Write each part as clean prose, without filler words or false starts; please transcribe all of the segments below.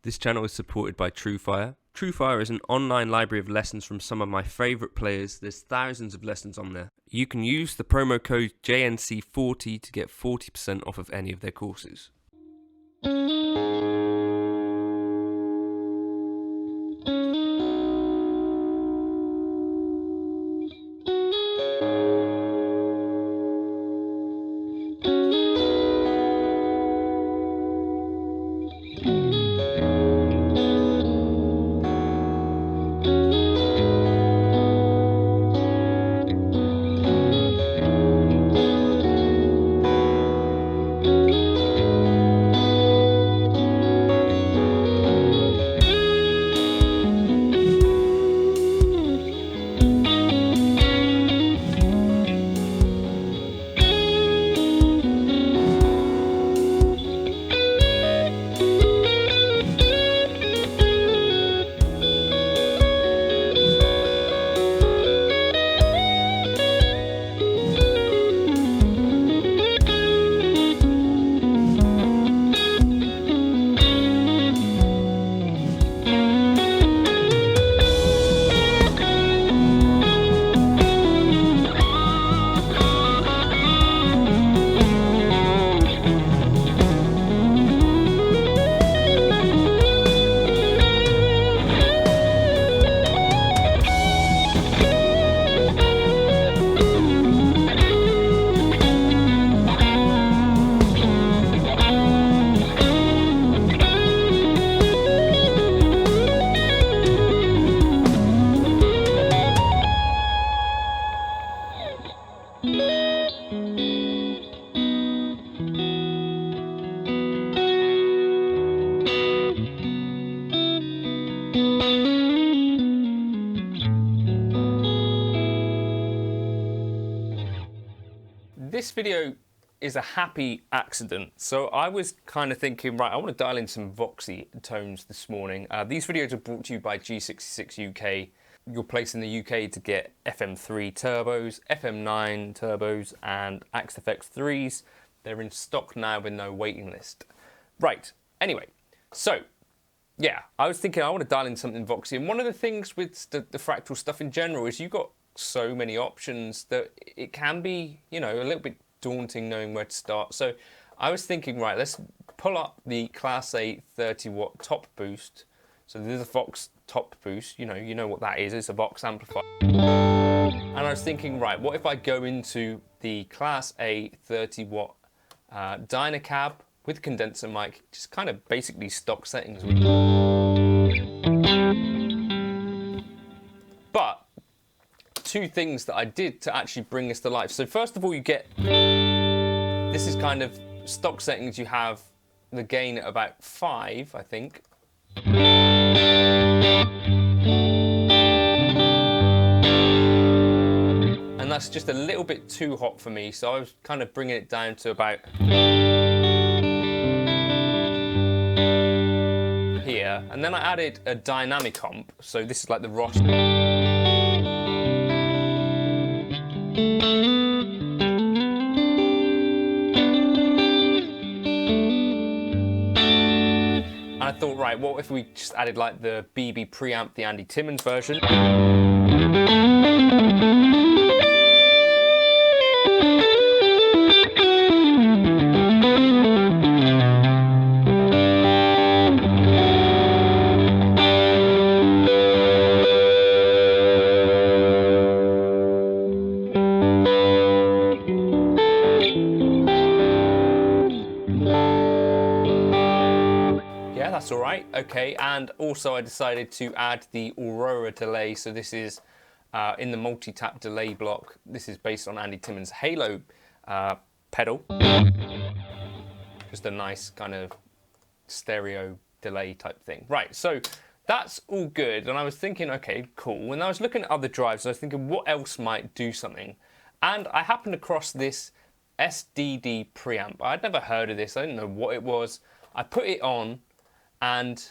This channel is supported by TrueFire. TrueFire is an online library of lessons from some of my favourite players. There's thousands of lessons on there. You can use the promo code JNC40 to get 40% off of any of their courses. This video is a happy accident. So I was kind of thinking, right, I want to dial in some voxy tones this morning. These videos are brought to you by G66 UK, your place in the UK to get FM3 turbos, FM9 turbos, and Axe FX3s. They're in stock now with no waiting list. Right, anyway, so yeah, I was thinking I want to dial in something voxy. And one of the things with the fractal stuff in general is you've got so many options that it can be, you know, a little bit daunting knowing where to start. So I was thinking, right, let's pull up the Class A 30 watt top boost. So this is a Vox top boost, you know what that is, it's a Vox amplifier. And I was thinking, right, what if I go into the Class A 30 watt Dynacab with condenser mic, just kind of basically stock settings. But two things that I did to actually bring this to life. So first of all, you get, this is kind of stock settings. You have the gain at about 5, I think. And that's just a little bit too hot for me. So I was kind of bringing it down to about here. And then I added a dynamic comp. So this is like the Ross. And I thought, right, what if we just added like the SDD Preamp, the Andy Timmons version? That's all right, okay. And also I decided to add the Aurora delay. So this is in the multi-tap delay block. This is based on Andy Timmons' Halo pedal. Just a nice kind of stereo delay type thing. Right, so that's all good. And I was thinking, okay, cool. When I was looking at other drives, I was thinking what else might do something. And I happened across this SDD Preamp. I'd never heard of this, I didn't know what it was. I put it on and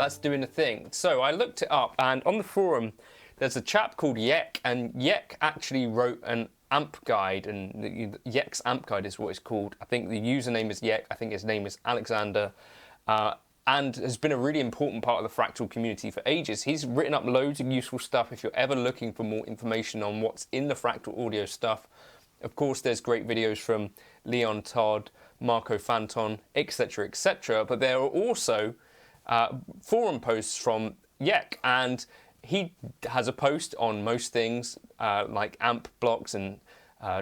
that's doing a thing. So I looked it up, and on the forum, there's a chap called Yek, and Yek actually wrote an amp guide, and Yek's amp guide is what it's called. I think the username is Yek. I think his name is Alexander. And has been a really important part of the Fractal community for ages. He's written up loads of useful stuff if you're ever looking for more information on what's in the Fractal audio stuff. Of course, there's great videos from Leon Todd, Marco Fanton, etc., etc. But there are also forum posts from Yek, and he has a post on most things like amp blocks and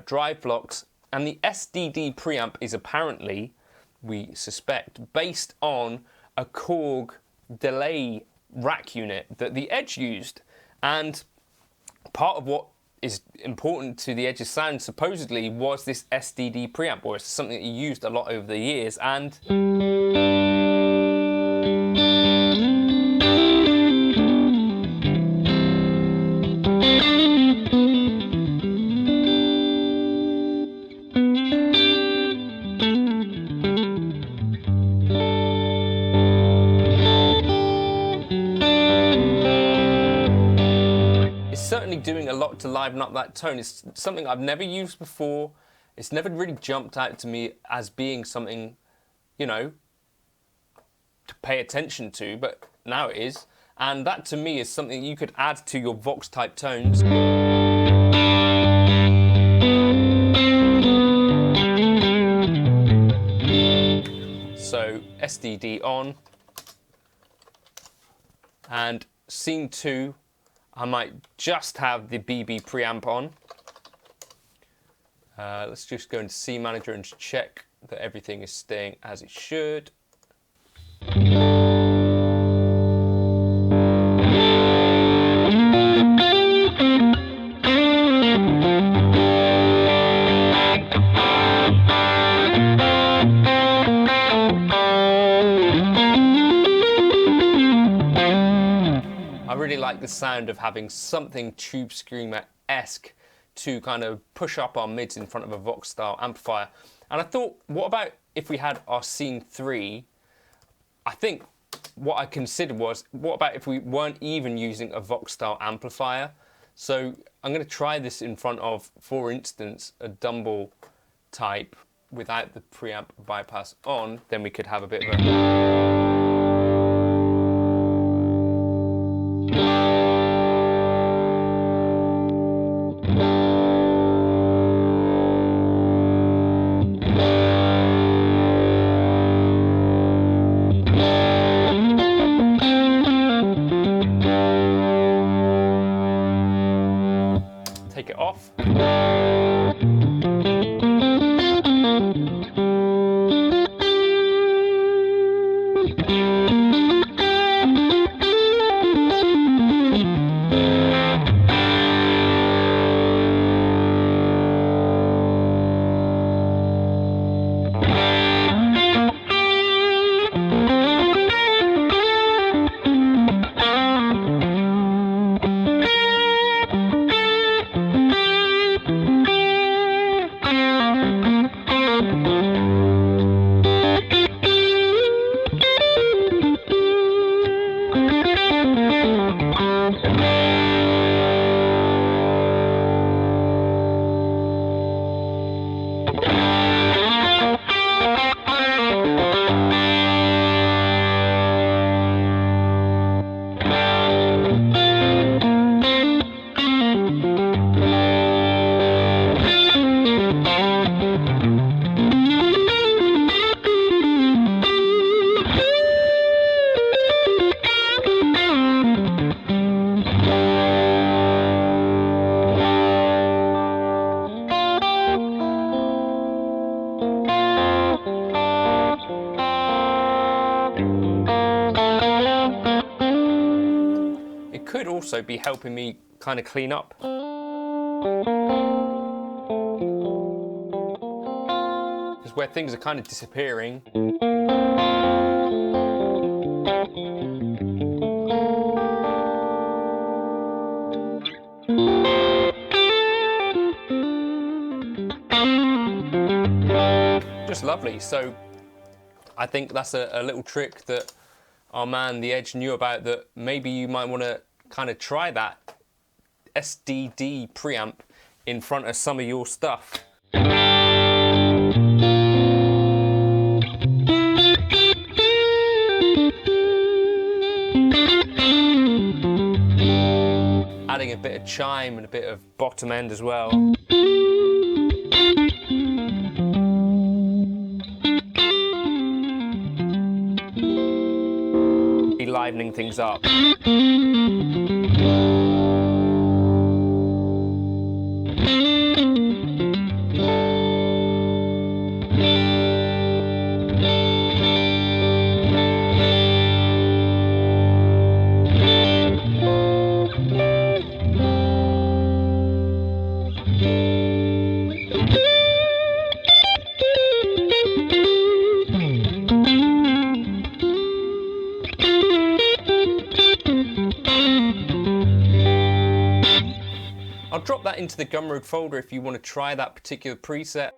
drive blocks. And the SDD Preamp is apparently, we suspect, based on a Korg delay rack unit that the Edge used. And part of what is important to the Edge's sound supposedly was this SDD preamp, or it's something that he used a lot over the years. And certainly doing a lot to liven up that tone. It's something I've never used before. It's never really jumped out to me as being something, you know, to pay attention to, but now it is. And that to me is something you could add to your Vox type tones. So SDD on, and scene 2, I might just have the BB preamp on. Let's just go into C Manager and check that everything is staying as it should. I really like the sound of having something Tube Screamer-esque to kind of push up our mids in front of a Vox style amplifier. And I thought, what about if we had our scene 3? I think what I considered was, what about if we weren't even using a Vox style amplifier? So I'm going to try this in front of, for instance, a dumble type without the preamp bypass on. Then we could have a bit of a... Take it off. Could also be helping me kind of clean up. Because where things are kind of disappearing. Just lovely. So I think that's a little trick that our man The Edge knew about, that maybe you might want to kind of try that SDD preamp in front of some of your stuff. Adding a bit of chime and a bit of bottom end as well. Livening things up. I'll drop that into the Gumroad folder if you want to try that particular preset.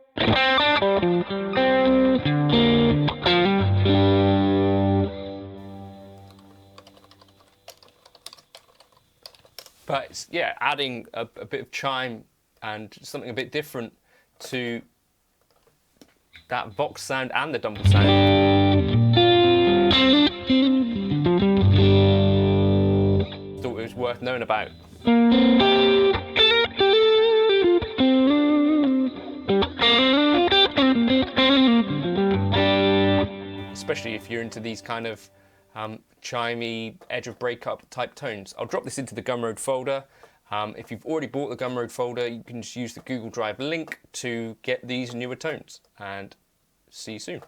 But it's, yeah, adding a bit of chime and something a bit different to that vox sound and the dumble sound. Thought it was worth knowing about. Especially if you're into these kind of chimey, edge of breakup type tones. I'll drop this into the Gumroad folder. If you've already bought the Gumroad folder, you can just use the Google Drive link to get these newer tones. And see you soon.